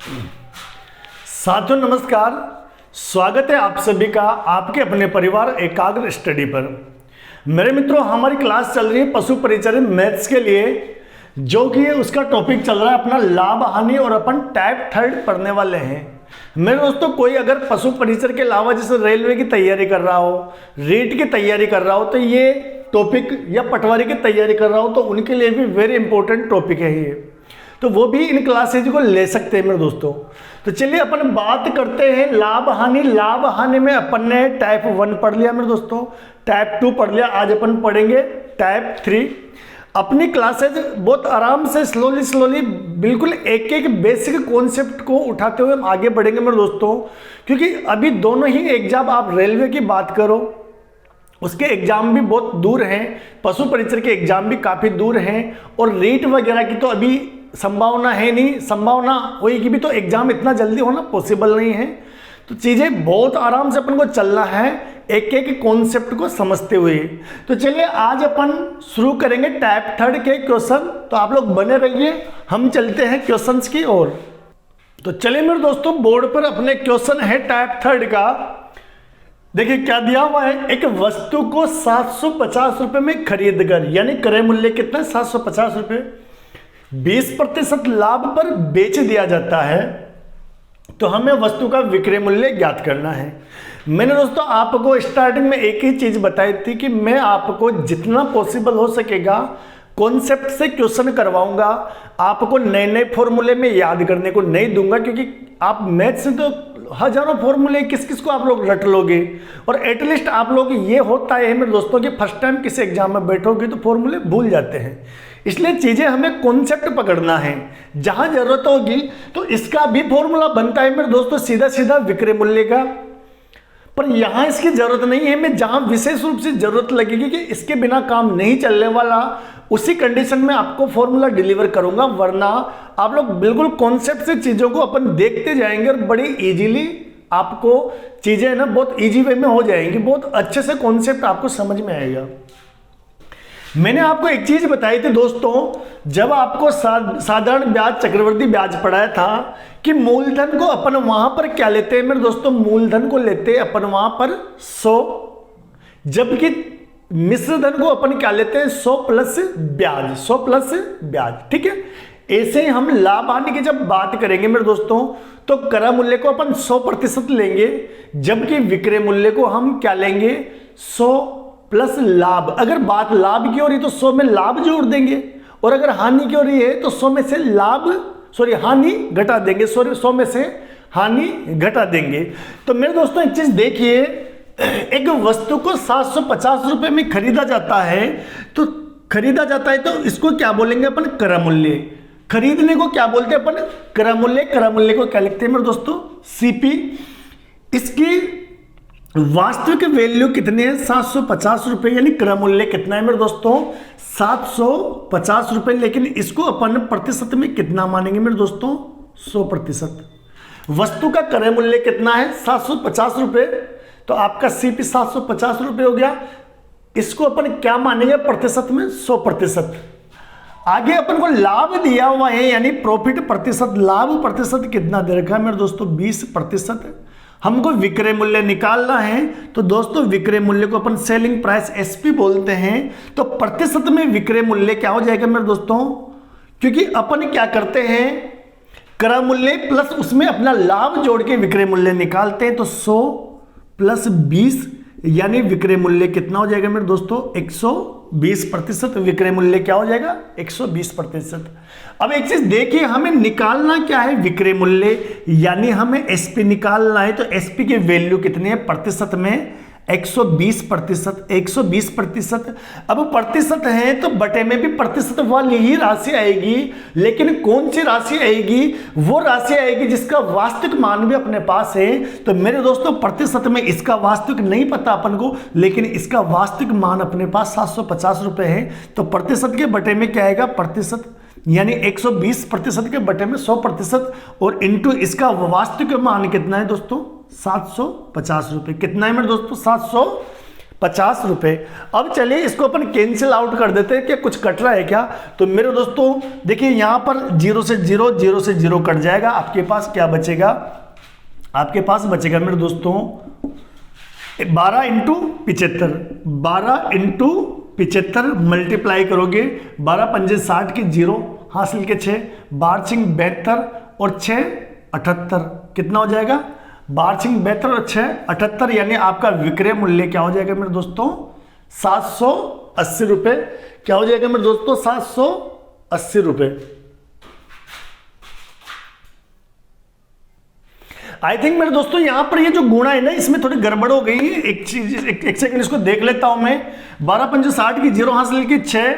साथियों नमस्कार, स्वागत है आप सभी का आपके अपने परिवार एकाग्र स्टडी पर। मेरे मित्रों, हमारी क्लास चल रही है पशु परिचर्या मैथ्स के लिए, जो कि उसका टॉपिक चल रहा है अपना लाभ हानि, और अपन टाइप 3 पढ़ने वाले हैं। मेरे दोस्तों, कोई अगर पशु परिचर्या के अलावा जैसे रेलवे की तैयारी कर रहा हो, रीट की तैयारी कर रहा हो, तो ये टॉपिक या पटवारी की तैयारी कर रहा हो तो उनके लिए भी वेरी इंपॉर्टेंट टॉपिक है ये, तो वो भी इन क्लासेज को ले सकते हैं मेरे दोस्तों। तो चलिए अपन बात करते हैं लाभ हानि। लाभ हानि में अपन ने टाइप 1 पढ़ लिया मेरे दोस्तों, टाइप 2 पढ़ लिया, आज अपन पढ़ेंगे टाइप 3। अपनी क्लासेज बहुत आराम से स्लोली बिल्कुल एक एक बेसिक कॉन्सेप्ट को उठाते हुए हम आगे बढ़ेंगे मेरे दोस्तों, क्योंकि अभी दोनों ही एग्जाम, आप रेलवे की बात करो उसके एग्जाम भी बहुत दूर हैं, पशु परिचर्या के एग्जाम भी काफ़ी दूर हैं, और रीट वगैरह की तो अभी संभावना है नहीं, संभावना होगी भी तो एग्जाम इतना जल्दी होना पॉसिबल नहीं है। तो चीज़ें बहुत आराम से अपन को चलना है एक एक कॉन्सेप्ट को समझते हुए। तो चलिए आज अपन शुरू करेंगे टाइप 3 के क्वेश्चन, तो आप लोग बने रहिए, हम चलते हैं क्वेश्चंस की ओर। तो चलिए मेरे दोस्तों, बोर्ड पर अपने क्वेश्चन है टाइप 3 का। देखिए क्या दिया हुआ है, एक वस्तु को 750 रुपये में खरीद कर, यानी क्रय मूल्य कितना, 750 रुपये, 20% लाभ पर बेच दिया जाता है, तो हमें वस्तु का विक्रय मूल्य ज्ञात करना है। मैंने दोस्तों आपको स्टार्टिंग में एक ही चीज बताई थी कि मैं आपको जितना पॉसिबल हो सकेगा कॉन्सेप्ट से क्वेश्चन करवाऊंगा, आपको नए नए फॉर्मूले में याद करने को नहीं दूंगा, क्योंकि आप मैथ्स से तो हजारों फॉर्मूले किस किस को आप लोग रट लोगे, और एटलीस्ट आप लोग ये होता है मेरे दोस्तों कि फर्स्ट टाइम किसी एग्जाम में बैठोगे तो फॉर्मूले भूल जाते हैं। इसलिए चीजें हमें कॉन्सेप्ट पकड़ना है, जहां जरूरत होगी तो इसका भी फॉर्मूला बनता है मेरे दोस्तों सीधा सीधा विक्रय मूल्य का, पर यहां इसकी जरूरत नहीं है। मैं जहां विशेष रूप से जरूरत लगेगी कि इसके बिना काम नहीं चलने वाला, उसी कंडीशन में आपको फॉर्मूला डिलीवर करूंगा, वरना आप लोग बिल्कुल कॉन्सेप्ट से चीजों को अपन देखते जाएंगे और बड़ी इजीली आपको चीजें ना बहुत इजी वे में हो जाएंगी, बहुत अच्छे से कॉन्सेप्ट आपको समझ में आएगा। मैंने आपको एक चीज बताई थी दोस्तों, जब आपको साधारण ब्याज चक्रवृद्धि ब्याज पढ़ाया था कि मूलधन को अपन वहां पर क्या लेते हैं मेरे दोस्तों, मूलधन को लेते हैं अपन वहां पर 100, जबकि मिश्र धन को अपन क्या लेते हैं 100 प्लस ब्याज, 100 प्लस ब्याज। ठीक है, ऐसे ही हम लाभ हानि की जब बात करेंगे मेरे दोस्तों, तो क्रय मूल्य को अपन 100% लेंगे, जबकि विक्रय मूल्य को हम क्या लेंगे 100 प्लस लाभ। अगर बात लाभ की हो रही तो 100 में लाभ जोड़ देंगे, और अगर हानि की हो रही है तो 100 में से हानि घटा देंगे, 100 में से हानि घटा देंगे। तो मेरे दोस्तों एक चीज देखिए, एक वस्तु को 750 रुपए में खरीदा जाता है, तो इसको क्या बोलेंगे अपन, क्रय मूल्य। खरीदने को क्या बोलते हैं अपन, क्रय मूल्य। क्रय मूल्य को क्या लिखते हैं मेरे दोस्तों, सीपी। इसकी वास्तविक वैल्यू कितनी है, 750 रुपए, यानी क्रय मूल्य कितना है मेरे दोस्तों 750 रुपए, लेकिन इसको अपन प्रतिशत में कितना मानेंगे मेरे दोस्तों, 100%। वस्तु का क्रय मूल्य कितना है 750 रुपए, तो आपका सीपी 750 रुपए हो गया, इसको अपन क्या मानेंगे प्रतिशत में, 100%। आगे अपन को लाभ दिया हुआ है, यानी प्रॉफिट प्रतिशत, लाभ प्रतिशत कितना दे रखा है मेरे दोस्तों 20%। हमको विक्रय मूल्य निकालना है, तो दोस्तों विक्रय मूल्य को अपन सेलिंग प्राइस एसपी बोलते हैं, तो प्रतिशत में विक्रय मूल्य क्या हो जाएगा मेरे दोस्तों, क्योंकि अपन क्या करते हैं क्रय मूल्य प्लस उसमें अपना लाभ जोड़ के विक्रय मूल्य निकालते हैं, तो 100 प्लस 20 यानी विक्रय मूल्य कितना हो जाएगा मेरे दोस्तों 120%। विक्रय मूल्य क्या हो जाएगा 120%। अब एक चीज देखिए, हमें निकालना क्या है विक्रय मूल्य, यानी हमें एसपी निकालना है, तो एसपी की वैल्यू कितनी है प्रतिशत में 120%। अब प्रतिशत है तो बटे में भी प्रतिशत वाली ही राशि आएगी, लेकिन कौन सी राशि आएगी, वो राशि आएगी जिसका वास्तविक मान भी अपने पास है। तो मेरे दोस्तों प्रतिशत में इसका वास्तविक नहीं पता अपन को, लेकिन इसका वास्तविक मान अपने पास 750 रुपए है, तो प्रतिशत के बटे में क्या आएगा प्रतिशत, यानी 120% के बटे में 100%, और इंटू इसका वास्तविक मान कितना है दोस्तों 750 रुपए। कितना है मेरे दोस्तों 50 रुपये। अब चलिए इसको अपन कैंसिल आउट कर देते हैं कि कुछ कट रहा है क्या। तो मेरे दोस्तों देखिए यहाँ पर 0 से 0 0 से 0 कट जाएगा, आपके पास क्या बचेगा, आपके पास बचेगा मेरे दोस्तों 12 इंटू 75, 12 इंटू 75 मल्टीप्लाई करोगे 12 पंजे 60 की 0 हासिल के 6, 12 छिंग 72 और 6 78, कितना हो जाएगा 12 छिंग 72 और 6 78, यानी आपका विक्रय मूल्य क्या हो जाएगा मेरे दोस्तों 780 रुपये। क्या हो जाएगा मेरे दोस्तों 780 रुपये। आई थिंक मेरे दोस्तों यहां पर ये जो गुणा है ना इसमें थोड़ी गड़बड़ हो गई है। एक चीज एक सेकंड इसको देख लेता हूं मैं। 12 पंजे 60 की 0 हासिल की 6,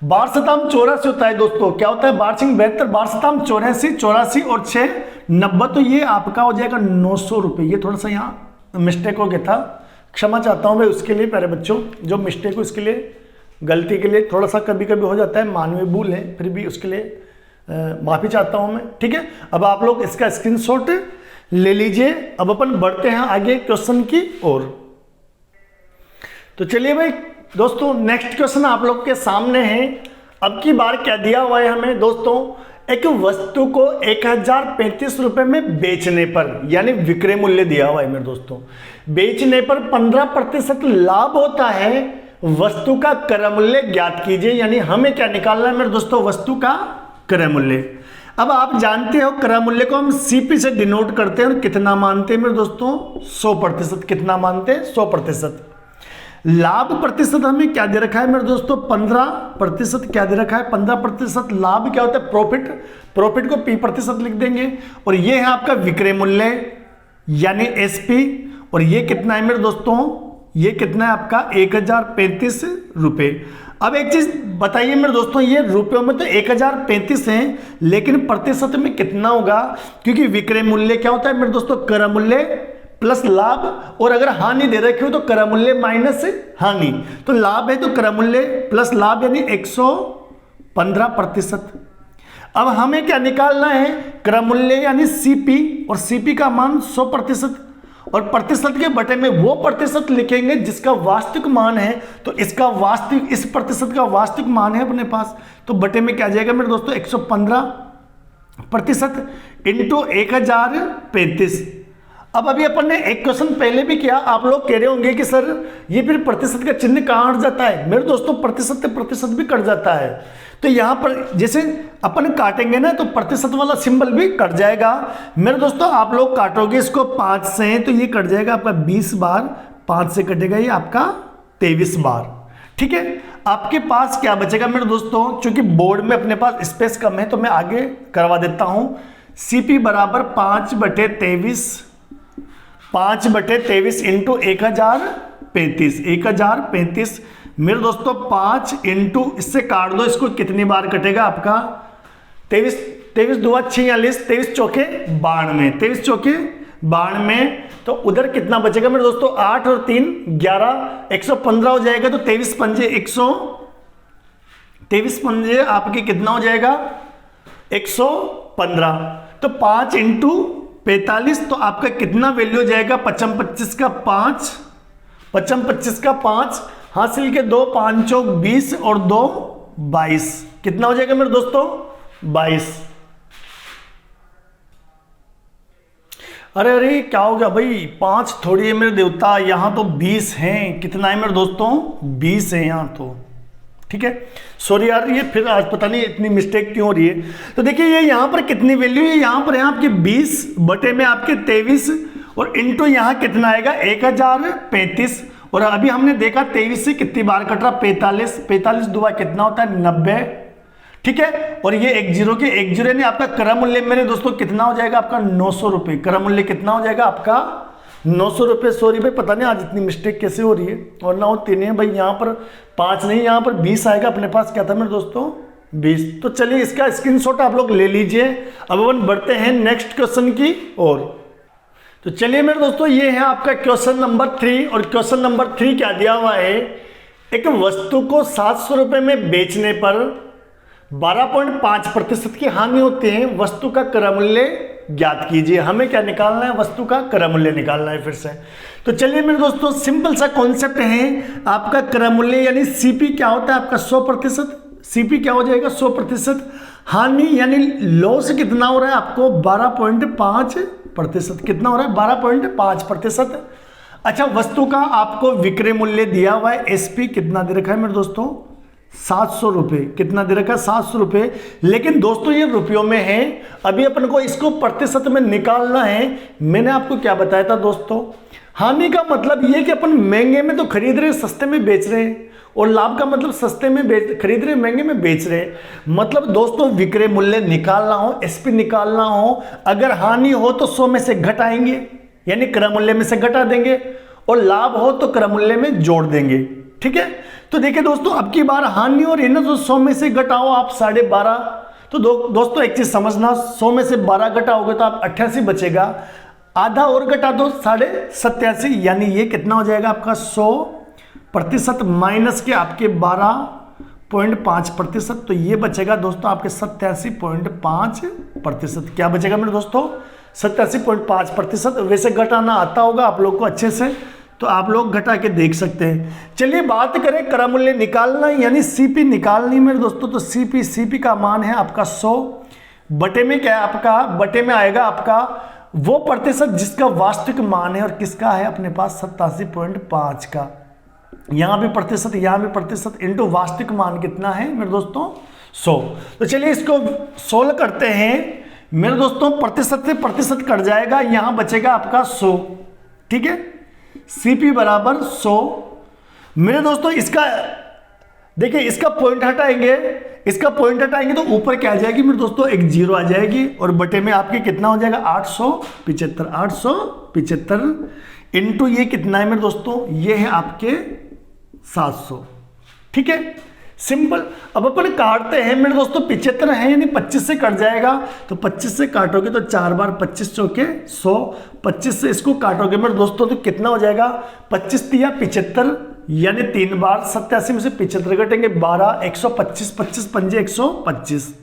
12 सताम 84 होता है दोस्तों। क्या होता है 12 छिंग 72, 12 सताम 84, 84 और 6 90, तो ये आपका हो जाएगा 900 रुपये। ये थोड़ा सा यहाँ मिस्टेक हो गया था, क्षमा चाहता हूँ मैं उसके लिए। प्यारे बच्चों जो मिस्टेक हो उसके लिए, गलती के लिए थोड़ा सा कभी कभी हो जाता है, मानवीय भूल है, फिर भी उसके लिए माफ़ी चाहता हूँ मैं। ठीक है, अब आप लोग इसका स्क्रीनशॉट ले लीजिए। अब अपन बढ़ते हैं आगे क्वेश्चन की ओर। तो चलिए भाई दोस्तों नेक्स्ट क्वेश्चन आप लोग के सामने है। अब की बार क्या दिया हुआ है हमें दोस्तों, एक वस्तु को 1035 रुपए में बेचने पर, यानी विक्रय मूल्य दिया हुआ है मेरे दोस्तों, बेचने पर 15% लाभ होता है, वस्तु का क्रय मूल्य ज्ञात कीजिए। यानी हमें क्या निकालना है मेरे दोस्तों, वस्तु का क्रय मूल्य। अब आप जानते हो क्रय मूल्य को हम सीपी से डिनोट करते हैं और कितना मानते हैं मेरे दोस्तों 100%। कितना मानते हैं 100%। लाभ प्रतिशत हमें क्या दे रखा है मेरे दोस्तों 15%। क्या दे रखा है 15%। लाभ क्या होता है प्रॉफिट, प्रॉफिट को P% लिख देंगे। और ये है आपका विक्रय मूल्य यानी SP। और ये कितना है मेरे दोस्तों, ये कितना है आपका 1035 रुपये। अब एक चीज बताइए मेरे दोस्तों, ये रुपयों में तो 1035 है, लेकिन प्रतिशत में कितना होगा, क्योंकि विक्रय मूल्य क्या होता है मेरे दोस्तों क्रय मूल्य प्लस लाभ, और अगर हानि दे रखी हो तो क्रय मूल्य माइनस हानि। तो लाभ है तो क्रय मूल्य प्लस लाभ यानी 115%। अब हमें क्या निकालना है क्रय मूल्य यानी CP, और CP का मान 100%, और प्रतिशत के बटे में वो प्रतिशत लिखेंगे जिसका वास्तविक मान है। तो इसका वास्तविक, इस प्रतिशत का वास्तविक मान है अपने पास, तो बटे में क्या जाएगा मेरे दोस्तों 115% इंटू 1035। अब अभी अपन ने एक क्वेश्चन पहले भी किया, आप लोग कह रहे होंगे कि सर ये फिर प्रतिशत का चिन्ह कहाँ हट जाता है। मेरे दोस्तों प्रतिशत से प्रतिशत भी कट जाता है, तो यहाँ पर जैसे अपन काटेंगे ना तो प्रतिशत वाला सिंबल भी कट जाएगा। मेरे दोस्तों आप लोग काटोगे इसको 5 से तो ये कट जाएगा आपका 20 बार, 5 से कटेगा ये आपका 23 बार। ठीक है, आपके पास क्या बचेगा मेरे दोस्तों, चूंकि बोर्ड में अपने पास स्पेस कम है तो मैं आगे करवा देता हूं। CP बराबर 5/23, 5/23 इंटू 1035, 1035 मेरे दोस्तों 5 इंटू, इससे काट दो इसको, कितनी बार कटेगा आपका 23, 23 2 46, 23 चौके 92, 23 चौके 92। तो उधर कितना बचेगा मेरे दोस्तों 8 और 3 11, 115 हो जाएगा। तो 23 पंजे 100, 23 पंजे आपके कितना हो जाएगा 115। तो 5 इंटू 45, तो आपका कितना वैल्यू हो जाएगा 55 का 5, 55 का 5 हासिल के 2 5 चौक 20 और 2 22, कितना हो जाएगा मेरे दोस्तों 22। अरे अरे क्या हो गया भाई, 5 थोड़ी है मेरे देवता, यहां तो 20 हैं। कितना है मेरे दोस्तों 20 है यहां तो। ठीक है, सॉरी यार, ये फिर आज पता नहीं इतनी मिस्टेक क्यों हो रही है। तो देखिए ये यहां पर कितनी वैल्यू है, यहां पर है आपके 20 बटे में आपके 23 और इंटू यहां कितना आएगा 1035। और अभी हमने देखा 23 से कितनी बार कट रहा 45, 45 दुआ कितना होता है 90। ठीक है, और ये 10 यानी आपका क्रय मूल्य मेरे दोस्तों कितना हो जाएगा आपका 900 रुपये। क्रय मूल्य कितना हो जाएगा आपका 900 रुपये। सॉरी भाई, पता नहीं आज इतनी मिस्टेक कैसे हो रही है, और ना होती नहीं है भाई, यहाँ पर 5 नहीं यहाँ पर 20 आएगा। अपने पास क्या था मेरे दोस्तों 20। तो चलिए इसका स्क्रीनशॉट आप लोग ले लीजिए। अब अपन बढ़ते हैं नेक्स्ट क्वेश्चन की ओर। तो चलिए मेरे दोस्तों ये है आपका क्वेश्चन नंबर 3, और क्वेश्चन नंबर 3 क्या दिया हुआ है, एक वस्तु को 700 रुपये में बेचने पर 12.5% की हानि होती है, वस्तु का क्रय मूल्य ज्ञात कीजिए। हमें क्या निकालना है, वस्तु का क्रय मूल्य निकालना है फिर से। तो चलिए मेरे दोस्तों, सिंपल सा कॉन्सेप्ट है आपका क्रय मूल्य यानी सीपी क्या होता है आपका 100%। सीपी क्या हो जाएगा 100%। हानि यानी लॉस कितना हो रहा है आपको 12.5%। कितना हो रहा है 12.5%। अच्छा, वस्तु का आपको विक्रय मूल्य दिया हुआ है एसपी कितना दे रखा है मेरे दोस्तों 700 रुपये। कितना दे रखा है 700 रुपये। लेकिन दोस्तों ये रुपयों में है, अभी अपन को इसको प्रतिशत में निकालना है। मैंने आपको क्या बताया था दोस्तों, हानि का मतलब ये कि अपन महंगे में तो खरीद रहे सस्ते में बेच रहे हैं, और लाभ का मतलब सस्ते में खरीद रहे महंगे में बेच रहे। मतलब दोस्तों विक्रय मूल्य निकालना हो, एसपी निकालना हो, अगर हानि हो तो 100 में से घटाएंगे यानी क्रय मूल्य में से घटा देंगे, और लाभ हो तो क्रय मूल्य में जोड़ देंगे। ठीक है, तो देखिए दोस्तों अब की बार हानि और इन्हें तो 100 में से घटाओ आप 12.5। तो दोस्तों एक चीज समझना, 100 में से 12 घटाओगे तो आप 88 बचेगा, आधा और घटा दो 87.5, यानी ये कितना हो जाएगा आपका 100% माइनस के आपके 12.5%। तो ये बचेगा दोस्तों आपके 87.5%। क्या बचेगा मेरे दोस्तों 87.5%। वैसे घटाना आता होगा आप लोग को अच्छे से, तो आप लोग घटा के देख सकते हैं। चलिए बात करें क्रय मूल्य निकालना यानी सीपी निकालनी मेरे दोस्तों। तो सीपी का मान है आपका 100 बटे में क्या है आपका, बटे में आएगा आपका वो प्रतिशत जिसका वास्तविक मान है, और किसका है अपने पास 87.5 का। यहां भी प्रतिशत, यहां भी प्रतिशत, इंटू वास्तविक मान कितना है मेरे दोस्तों 100। तो चलिए इसको सोल्व करते हैं मेरे दोस्तों। प्रतिशत से प्रतिशत कट जाएगा, यहां बचेगा आपका 100। ठीक है, सीपी बराबर 100 मेरे दोस्तों। इसका देखिए, इसका पॉइंट हटाएंगे, इसका पॉइंट हटाएंगे तो ऊपर क्या आ जाएगी मेरे दोस्तों एक जीरो आ जाएगी, और बटे में आपके कितना हो जाएगा 875 इंटू ये कितना है मेरे दोस्तों, ये है आपके 700। ठीक है, सिंपल। अब अपन काटते हैं मेरे दोस्तों, 75 है यानी 25 से कट जाएगा। तो 25 से काटोगे तो 4 बार 25 चौके 100, 25 से इसको काटोगे मेरे दोस्तों तो कितना हो जाएगा 25 तिया 75, यानी 3 बार 87 में से 75 घटेंगे 12, 125, 25 पंजे 125।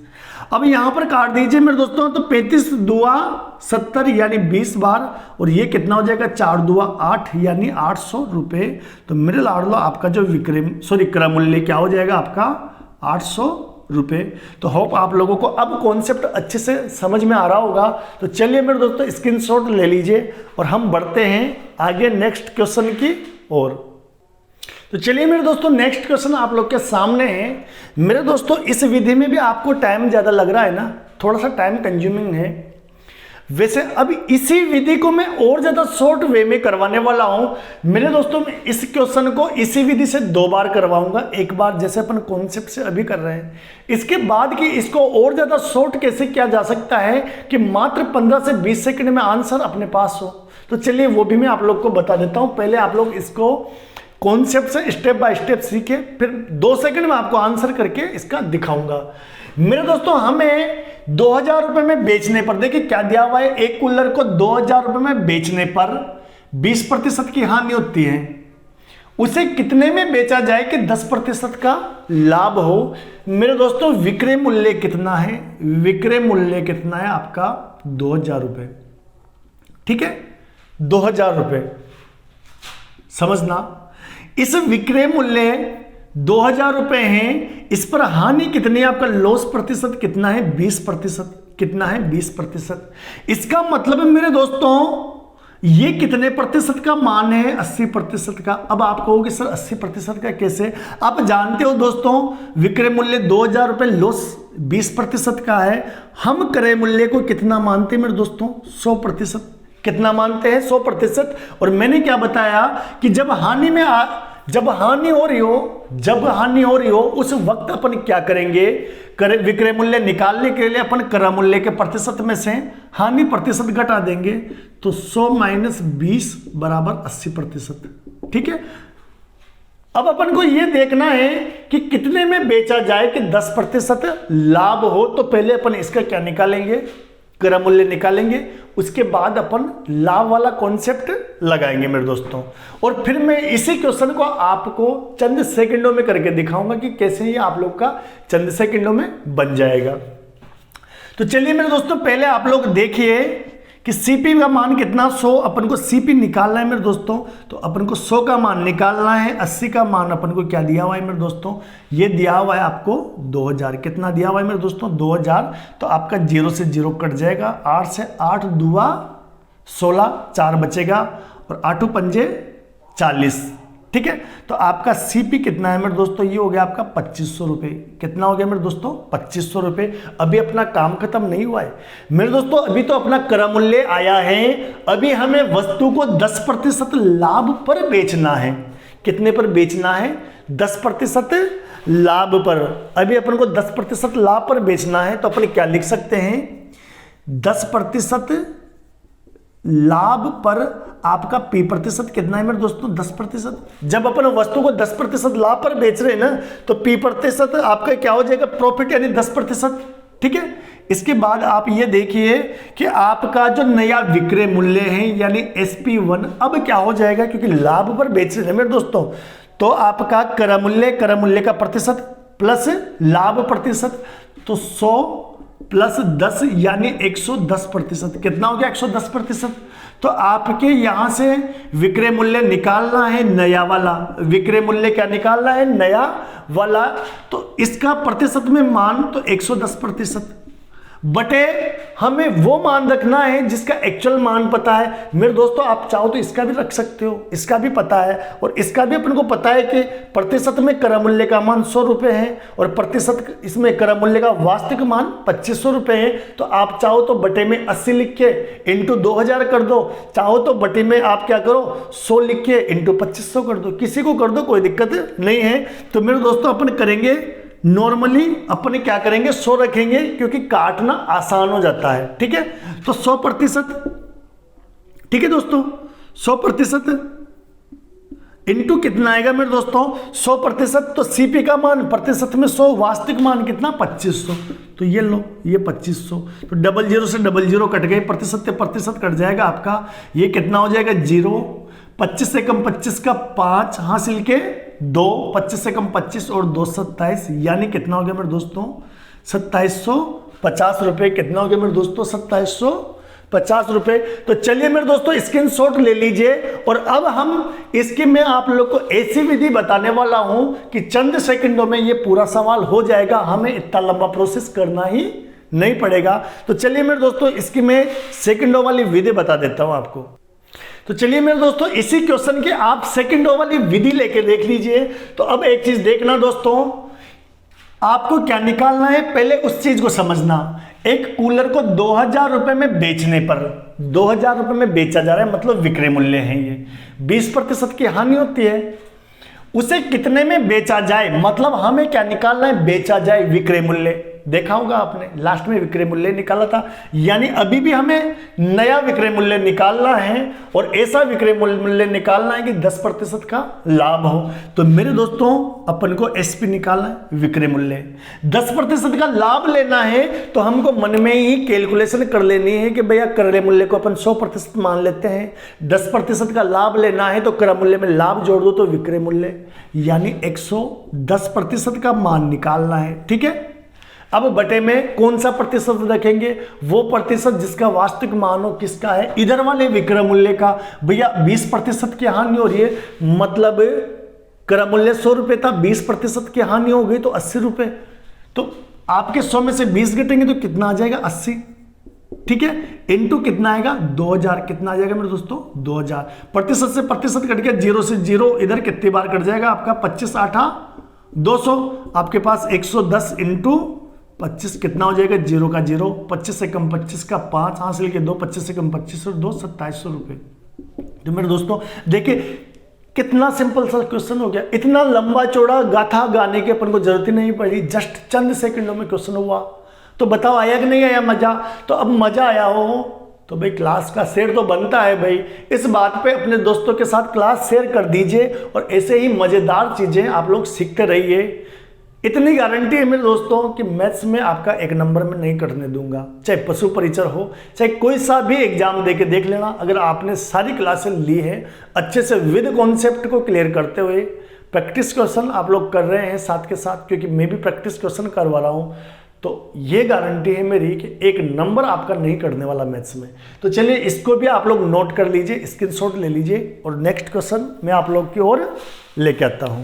अब यहां पर काट दीजिए मेरे दोस्तों, तो 35 दुआ 70 यानी 20 बार, और ये कितना हो जाएगा 4 दुआ 8 यानी 800 रुपये। तो मेरे लाडलो आपका जो क्रय मूल्य क्या हो जाएगा आपका 800 रुपये। तो होप आप लोगों को अब कॉन्सेप्ट अच्छे से समझ में आ रहा होगा। तो चलिए मेरे दोस्तों स्क्रीनशॉट ले लीजिए और हम बढ़ते हैं आगे नेक्स्ट क्वेश्चन की ओर। तो चलिए मेरे दोस्तों नेक्स्ट क्वेश्चन आप लोग के सामने है। मेरे दोस्तों इस विधि में भी आपको टाइम ज़्यादा लग रहा है ना, थोड़ा सा टाइम कंज्यूमिंग है। वैसे अब इसी विधि को मैं और ज़्यादा शॉर्ट वे में करवाने वाला हूं मेरे दोस्तों। मैं इस क्वेश्चन को इसी विधि से 2 बार करवाऊंगा, एक बार जैसे अपन कॉन्सेप्ट से अभी कर रहे हैं। इसके बाद कि इसको और ज़्यादा शॉर्ट कैसे किया जा सकता है कि मात्र 15 से 20 सेकंड में आंसर अपने पास हो। तो चलिए वो भी मैं आप लोग को बता देता हूँ। पहले आप लोग इसको कॉन्सेप्ट से स्टेप बाय स्टेप सीखे, फिर 2 सेकंड में आपको आंसर करके इसका दिखाऊंगा। मेरे दोस्तों हमें 2000 रुपए में बेचने पर, देखिए क्या दिया हुआ है, एक कूलर को 2000 रुपए में बेचने पर 20% की हानि होती है। उसे कितने में बेचा जाए कि 10% का लाभ हो। मेरे दोस्तों विक्रय मूल्य कितना है, विक्रय मूल्य कितना है आपका 2000 रुपए। ठीक है 2000 रुपए, समझना इस विक्रय मूल्य 2000 रुपए हैं, इस पर हानि कितनी है, आपका लॉस प्रतिशत कितना है 20%। कितना है 20%। इसका मतलब है मेरे दोस्तों ये कितने प्रतिशत का मान है 80% का। अब आप कहोगे सर 80% का कैसे, आप जानते हो दोस्तों विक्रय मूल्य 2000 रुपए, लॉस 20% का है। हम क्रय मूल्य को कितना मानते हैं मेरे दोस्तों 100%। कितना मानते हैं 100%। और मैंने क्या बताया कि जब हानि हो रही हो उस वक्त अपन क्या करेंगे, विक्रय मूल्य निकालने के लिए अपन क्रय मूल्य के प्रतिशत में से हानि प्रतिशत घटा देंगे। तो 100 माइनस 20 बराबर 80%। ठीक है, अब अपन को यह देखना है कि कितने में बेचा जाए कि 10% लाभ हो। तो पहले अपन इसका क्या निकालेंगे, क्रय मूल्य निकालेंगे, उसके बाद अपन लाभ वाला कॉन्सेप्ट लगाएंगे मेरे दोस्तों। और फिर मैं इसी क्वेश्चन को आपको चंद सेकंडों में करके दिखाऊंगा कि कैसे ये आप लोग का चंद सेकंडों में बन जाएगा। तो चलिए मेरे दोस्तों, पहले आप लोग देखिए कि Cp का मान कितना 100, अपन को Cp निकालना है मेरे दोस्तों। तो अपन को 100 का मान निकालना है, 80 का मान अपन को क्या दिया हुआ है मेरे दोस्तों, ये दिया हुआ है आपको 2000। कितना दिया हुआ है मेरे दोस्तों, 2000। तो आपका 0 से 0 कट जाएगा, 8 से 8 दुआ 16, 4 बचेगा और 8 पंजे 40, ठीक है। तो आपका Cp कितना है मेरे दोस्तों, ये हो गया आपका 2500 रुपये। कितना हो गया मेरे दोस्तों, 2500 रुपये। अभी अपना काम खत्म नहीं हुआ है मेरे दोस्तों, अभी तो अपना क्रय मूल्य आया है। अभी हमें वस्तु को 10% लाभ पर बेचना है। कितने पर बेचना है, 10% लाभ पर। अभी अपन को 10% लाभ पर बेचना है, तो अपन क्या लिख सकते हैं, 10% लाभ पर आपका P प्रतिशत कितना है मेरे दोस्तों, 10%। जब अपन वस्तु को 10% लाभ पर बेच रहे हैं ना, तो P प्रतिशत आपका क्या हो जाएगा, प्रॉफिट, यानी 10%, ठीक है। इसके बाद आप ये देखिए कि आपका जो नया विक्रय मूल्य है यानी SP1 अब क्या हो जाएगा, क्योंकि लाभ पर बेच रहे हैं मेरे दोस्तों। तो आपका क्रय मूल्य का प्रतिशत प्लस लाभ प्रतिशत, तो 100 प्लस 10 यानी 110%। कितना हो गया, 110%। तो आपके यहां से विक्रय मूल्य निकालना है नया वाला। विक्रय मूल्य क्या निकालना है, नया वाला। तो इसका प्रतिशत में मान तो 110%, बटे हमें वो मान रखना है जिसका एक्चुअल मान पता है मेरे दोस्तों। आप चाहो तो इसका भी रख सकते हो, इसका भी पता है, और इसका भी अपन को पता है कि प्रतिशत में क्रय मूल्य का मान 100 रुपये है और प्रतिशत इसमें क्रय मूल्य का वास्तविक मान 2500 रुपये है। तो आप चाहो तो बटे में 80 लिख के इंटू 2000 कर दो, चाहो तो बटे में आप क्या करो 100 लिख के इंटू 2500 कर दो, किसी को कर दो, कोई दिक्कत नहीं है। तो मेरे दोस्तों अपन करेंगे नॉर्मली, अपने क्या करेंगे 100 रखेंगे, क्योंकि काटना आसान हो जाता है, ठीक है। तो 100%, ठीक है दोस्तों, 100% इंटू कितना आएगा मेरे दोस्तों, 100%। तो Cp का मान प्रतिशत में 100, वास्तविक मान कितना 2500। तो ये लो, ये 2500। तो 00 से 00 कट गए, प्रतिशत से प्रतिशत कट जाएगा आपका, ये कितना हो जाएगा 0। 25 से कम 25 का 5 हासिल के 2, 25 से कम 25 और 2 27, यानी कितना हो गया मेरे दोस्तों 2750 रुपये। कितना हो गया मेरे दोस्तों 2750 रुपये। तो चलिए मेरे दोस्तों स्क्रीनशॉट ले लीजिए, और अब हम इसकी मैं आप लोग को ऐसी विधि बताने वाला हूं कि चंद सेकंडों में ये पूरा सवाल हो जाएगा, हमें इतना लंबा प्रोसेस करना ही नहीं पड़ेगा। तो चलिए मेरे दोस्तों इसकी मैं सेकंडों वाली विधि बता देता हूं आपको। तो चलिए मेरे दोस्तों इसी क्वेश्चन के आप सेकंडों वाली विधि लेके देख लीजिए। तो अब एक चीज देखना दोस्तों, आपको क्या निकालना है, पहले उस चीज को समझना। एक कूलर को 2000 रुपए में बेचने पर, 2000 रुपए में बेचा जा रहा है, मतलब विक्रय मूल्य है ये, 20% की हानि होती है। उसे कितने में बेचा जाए, मतलब हमें क्या निकालना है, बेचा जाए विक्रय मूल्य। देखा होगा आपने लास्ट में विक्रय मूल्य निकाला था, यानी अभी भी हमें नया विक्रय मूल्य निकालना है, और ऐसा विक्रय मूल्य निकालना है कि 10% का लाभ हो। तो मेरे दोस्तों अपन को SP निकालना है, विक्रय मूल्य 10% का लाभ लेना है, तो हमको मन में ही कैलकुलेशन कर लेनी है कि भैया क्रय मूल्य को अपन 100% मान लेते हैं, 10% का लाभ लेना है तो क्रय मूल्य में लाभ जोड़ दो तो विक्रय मूल्य, यानी 110% का मान निकालना है, ठीक है। अब बटे में कौन सा प्रतिशत रखेंगे, वो प्रतिशत जिसका वास्तविक मान हो, किसका है, इधर वाले विक्रय मूल्य का। भैया 20% की हानि हो रही है, मतलब क्रय मूल्य 100 रुपये था, 20% की हानि हो गई तो 80 रुपये। तो आपके 100 में से 20 घटेंगे तो कितना आ जाएगा 80, ठीक है, इनटू कितना आएगा 2000। कितना आ जाएगा मेरे दोस्तों 2000। प्रतिशत से प्रतिशत कट गया, 0 से 0 इधर कितनी बार कट जाएगा आपका 25 8 200, आपके पास 110 इंटू 25 कितना हो जाएगा 0 का 0, 25 से कम 25 का 5 हासिल के 2, 25 से कम 25 और 2 2700 रुपये। तो मेरे दोस्तों देखिए कितना सिंपल सा क्वेश्चन हो गया, इतना लंबा चौड़ा गाथा गाने की अपन को जरूरत ही नहीं पड़ी, जस्ट चंद सेकंडों में क्वेश्चन हुआ। तो बताओ आया कि नहीं आया मजा। तो अब मजा आया हो तो भाई क्लास का शेयर तो बनता है भाई, इस बात पे अपने दोस्तों के साथ क्लास शेयर कर दीजिए, और ऐसे ही मजेदार चीजें आप लोग सीखते रहिए। इतनी गारंटी है मेरे दोस्तों कि मैथ्स में आपका 1 नंबर में नहीं कटने दूंगा, चाहे पशु परिचर हो, चाहे कोई सा भी एग्जाम दे के देख लेना। अगर आपने सारी क्लासें ली है अच्छे से विद कॉन्सेप्ट को क्लियर करते हुए, प्रैक्टिस क्वेश्चन आप लोग कर रहे हैं साथ के साथ, क्योंकि मैं भी प्रैक्टिस क्वेश्चन करवा रहा हूँ, तो ये गारंटी है मेरी कि एक नंबर आपका नहीं कटने वाला मैथ्स में। तो चलिए इसको भी आप लोग नोट कर लीजिए, स्क्रीनशॉट ले लीजिए, और नेक्स्ट क्वेश्चन मैं आप लोग की ओर लेके आता हूं।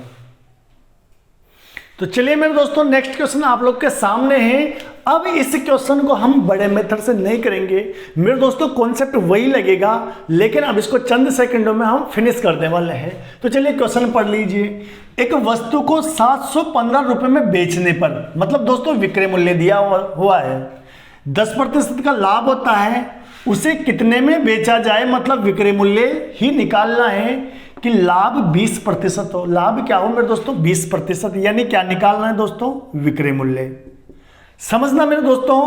तो चलिए मेरे दोस्तों नेक्स्ट क्वेश्चन आप लोग के सामने है। अब इस क्वेश्चन को हम बड़े मेथड से नहीं करेंगे मेरे दोस्तों, कॉन्सेप्ट वही लगेगा, लेकिन अब इसको चंद सेकंडों में हम फिनिश करने वाले हैं। तो चलिए क्वेश्चन पढ़ लीजिए। एक वस्तु को 715 रुपए में बेचने पर, मतलब दोस्तों विक्रय मूल्य दिया हुआ है, 10% का लाभ होता है, उसे कितने में बेचा जाए, मतलब विक्रय मूल्य ही निकालना है कि लाभ 20% हो। लाभ क्या हो मेरे दोस्तों? 20%। यानी क्या निकालना है दोस्तों? विक्रय मूल्य। समझना मेरे दोस्तों,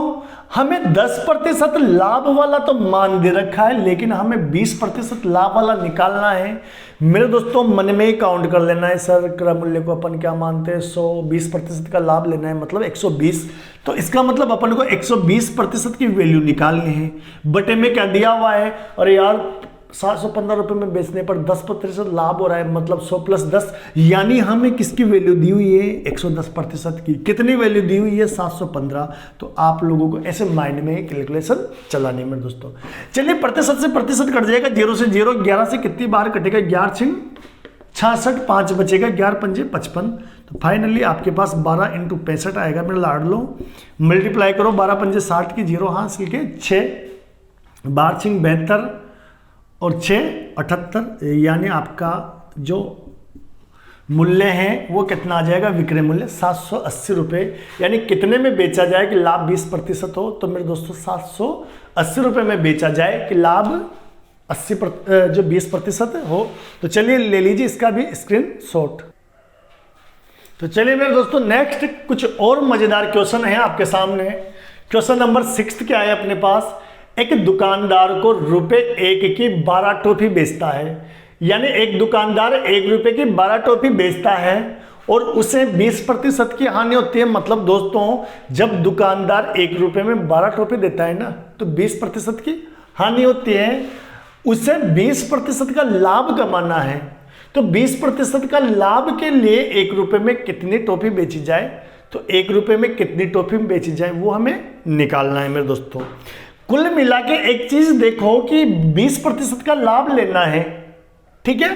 हमें 10% लाभ वाला तो मान दे रखा है, लेकिन हमें 20% लाभ वाला निकालना है। मेरे दोस्तों मन में ही काउंट कर लेना है, सर क्रय मूल्य को अपन क्या मानते हैं? 100, 20% का लाभ लेना है मतलब 120। तो इसका मतलब अपन को 120% की वैल्यू निकालनी है। बटे में क्या दिया हुआ है? अरे यार 715 रुपए में बेचने पर 10% लाभ हो रहा है, मतलब 100 + 10, यानी हमें किसकी वैल्यू दी हुई है? 110% की। कितनी वैल्यू दी हुई है? 715। तो आप लोगों को ऐसे माइंड में कैलकुलेशन चलानी है मेरे दोस्तों। चलिए प्रतिशत से प्रतिशत कट जाएगा, 0 से 0, 11 से कितनी बार कटेगा? 11 × 66, 5 बचेगा, 11 × 5 = 55। तो फाइनली आपके पास 12 × 65 आएगा मेरे लाडलो। मल्टीप्लाई करो, 12 × 5 = 60 की 0 हासिल के 6, 12 × 6 = 72 और 6 = 78, यानी आपका जो मूल्य है वो कितना आ जाएगा? विक्रय मूल्य 780 रुपये। यानी कितने में बेचा जाए कि लाभ 20% हो? तो मेरे दोस्तों 780 रुपये में बेचा जाए कि लाभ 20% हो। तो चलिए ले लीजिए इसका भी स्क्रीनशॉट। तो चलिए मेरे दोस्तों नेक्स्ट कुछ और मजेदार क्वेश्चन है आपके सामने। क्वेश्चन नंबर 6 क्या है अपने पास? एक दुकानदार को ₹1 की 12 टॉफी बेचता है, यानी एक दुकानदार ₹1 की 12 टॉफी बेचता है और उसे 20% की हानि होती है। मतलब दोस्तों जब दुकानदार ₹1 में 12 टॉफी देता है ना, तो 20% की हानि होती है। उसे 20% का लाभ कमाना है, तो 20% का लाभ के लिए ₹1 में कितनी टॉफी बेची जाए, तो ₹1 में कितनी टॉफी बेची जाए वो हमें निकालना है मेरे दोस्तों। कुल मिला के एक चीज देखो कि 20% का लाभ लेना है, ठीक है?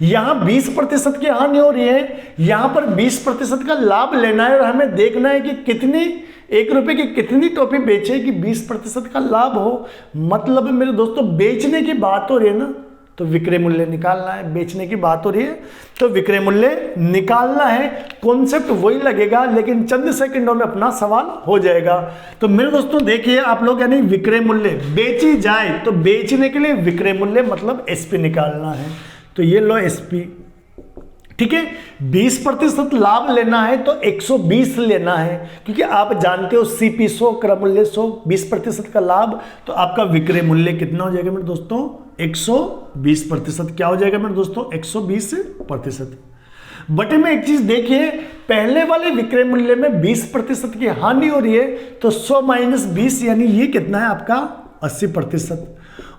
यहां 20% की हानि हो रही है, यहां पर 20% का लाभ लेना है और हमें देखना है कि कितनी ₹1 की कितनी टॉफी बेचे कि 20% का लाभ हो। मतलब मेरे दोस्तों बेचने की बात हो रही है ना, तो विक्रय मूल्य निकालना है। बेचने की बात हो रही है तो विक्रय मूल्य निकालना है। कॉन्सेप्ट वही लगेगा, लेकिन चंद सेकंडों में अपना सवाल हो जाएगा। तो मेरे दोस्तों देखिए आप लोग, यानी विक्रय मूल्य बेची जाए तो बेचने के लिए विक्रय मूल्य मतलब एसपी निकालना है। तो ये लो एसपी, ठीक है? 20% लाभ लेना है तो 120 लेना है, क्योंकि आप जानते हो सीपी 100, क्रय मूल्य 100, 20% का लाभ, तो आपका विक्रय मूल्य कितना हो जाएगा मेरे दोस्तों? 120%। क्या हो जाएगा मेरे दोस्तों? 120%। बटे में एक चीज देखिए, पहले वाले विक्रय मूल्य में 20% की हानि हो रही है, तो 100 - 20 यानी ये कितना है आपका? 80%।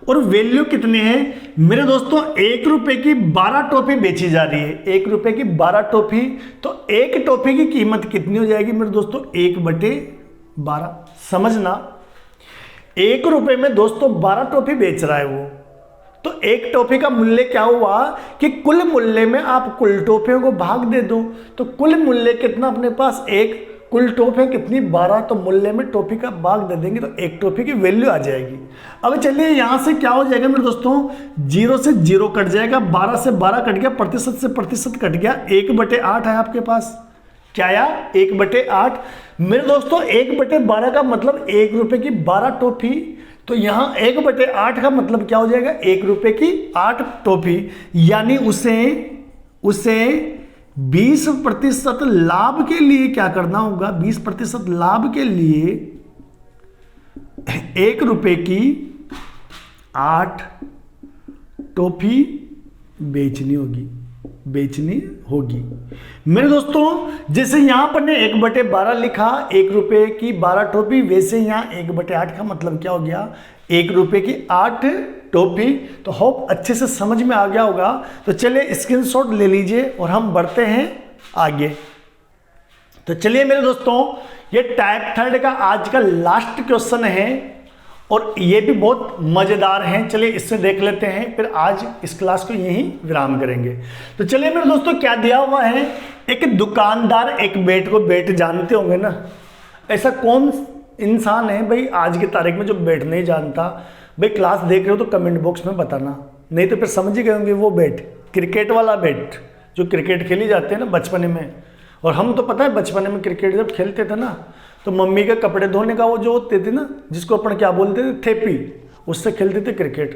और वैल्यू कितनी है मेरे दोस्तों? ₹1 की 12 टॉफी बेची जा रही है। ₹1 की 12 टॉफी, तो एक टॉफी की कीमत कितनी हो जाएगी मेरे दोस्तों? 1/12। समझना, ₹1 में दोस्तों 12 टॉफी बेच रहा है वो, तो एक टॉफी का मूल्य क्या हुआ कि कुल मूल्य में आप कुल टॉफियों को भाग दे दो, तो कुल मूल्य कितना अपने पास? 1, कुल टॉफियां कितनी? 12, तो मूल्य में टॉफी का भाग दे देंगे तो एक टॉफी की वैल्यू आ जाएगी। अब चलिए यहां से क्या हो जाएगा मेरे दोस्तों? 0 से 0 कट जाएगा, 12 से 12 कट गया, प्रतिशत से प्रतिशत कट गया, 1/8 है आपके पास। क्या आया? 1/8। मेरे दोस्तों 1/12 का मतलब ₹1 की 12 टॉफी, तो यहां 1/8 का मतलब क्या हो जाएगा? ₹1 की 8 टॉफी, यानी उसे 20% लाभ के लिए क्या करना होगा? 20% लाभ के लिए ₹1 की 8 टॉफी बेचनी होगी मेरे दोस्तों। जैसे यहां पर ने 1/12 लिखा, ₹1 की 12 टॉफी, वैसे यहां 1/8 का मतलब क्या हो गया? ₹1 की 8 टॉफी। तो होप अच्छे से समझ में आ गया होगा। तो चलिए स्क्रीनशॉट ले लीजिए और हम बढ़ते हैं आगे। तो चलिए मेरे दोस्तों ये टाइप थर्ड का आज का लास्ट क्वेश्चन है और ये भी बहुत मजेदार है। चलिए इससे देख लेते हैं, फिर आज इस क्लास को यहीं विराम करेंगे। तो चलिए मेरे दोस्तों, क्या दिया हुआ है, एक दुकानदार एक बेट को, बेट जानते होंगे ना, ऐसा कौन इंसान है भाई आज की तारीख में जो बेट नहीं जानता? भाई क्लास देख रहे हो तो कमेंट बॉक्स में बताना, नहीं तो फिर समझ ही गए होंगे वो बेट, क्रिकेट वाला बेट जो क्रिकेट खेली जाते हैं ना बचपन में। और हम तो पता है बचपन में क्रिकेट जब खेलते थे ना, तो मम्मी के कपड़े धोने का वो जो होते थे ना, जिसको अपन क्या बोलते थे, थेपी, उससे खेलते थे क्रिकेट।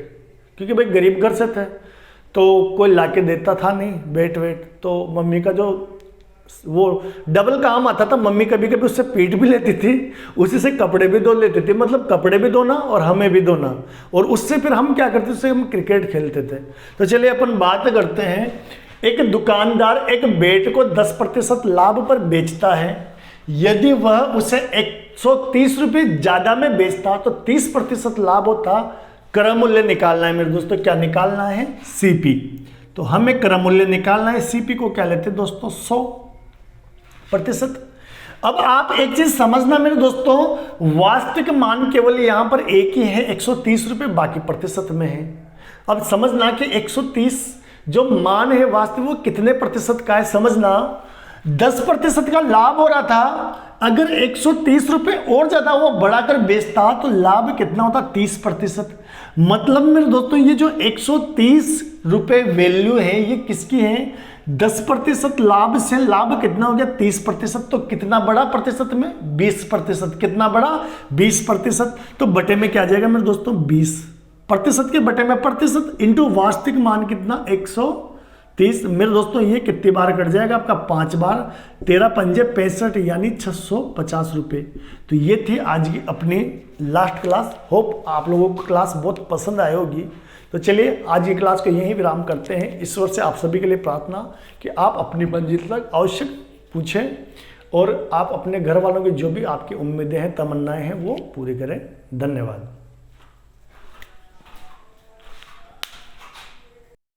क्योंकि भाई गरीब घर से थे तो कोई लाके देता था नहीं बैट वेट, तो मम्मी का जो वो डबल काम आता था, मम्मी कभी कभी उससे पीट भी लेती थी, उसी से कपड़े भी धो लेती थी, मतलब कपड़े भी धोना और हमें भी धोना, और उससे फिर हम क्या करते थे, उससे हम क्रिकेट खेलते थे। तो चलिए अपन बात करते हैं, एक दुकानदार एक बेट को 10% लाभ पर बेचता है। यदि वह उसे 130 रुपये ज्यादा में बेचता तो 30% लाभ होता। क्रय मूल्य निकालना है मेरे दोस्तों, क्या निकालना है, सीपी। तो हमें क्रय मूल्य निकालना है, सीपी को क्या लेते हैं दोस्तों, 100%। अब आप एक चीज समझना मेरे दोस्तों, वास्तविक मान केवल यहां पर एक ही है, 130 रुपये, बाकी प्रतिशत में है। अब समझना कि 130 जो मान है वास्तविक वो कितने प्रतिशत का है, समझना 10% का लाभ हो रहा था, अगर 130 रुपये और ज्यादा वो बढ़ाकर बेचता तो लाभ कितना होता, 30%। मतलब मेरे दोस्तों ये जो 130 रुपये वैल्यू है ये किसकी है, 10% लाभ से लाभ कितना हो गया, 30%। तो कितना बड़ा प्रतिशत में, 20%। कितना बड़ा, 20%। तो बटे में क्या आ जाएगा मेरे दोस्तों, 20% के बटे में प्रतिशत इंटू वास्तविक मान कितना, 130। मेरे दोस्तों ये कितनी बार कट जाएगा आपका, 5 बार, 13 पंजे 65, यानी 650 रुपये। तो ये थी आज की अपनी लास्ट क्लास। होप आप लोगों को क्लास बहुत पसंद आई होगी। तो चलिए आज की क्लास को यहीं विराम करते हैं। ईश्वर से आप सभी के लिए प्रार्थना कि आप अपनी मंजिल तक अवश्य पूछें और आप अपने घर वालों की जो भी आपकी उम्मीदें हैं, तमन्नाएं हैं, वो पूरी करें। धन्यवाद।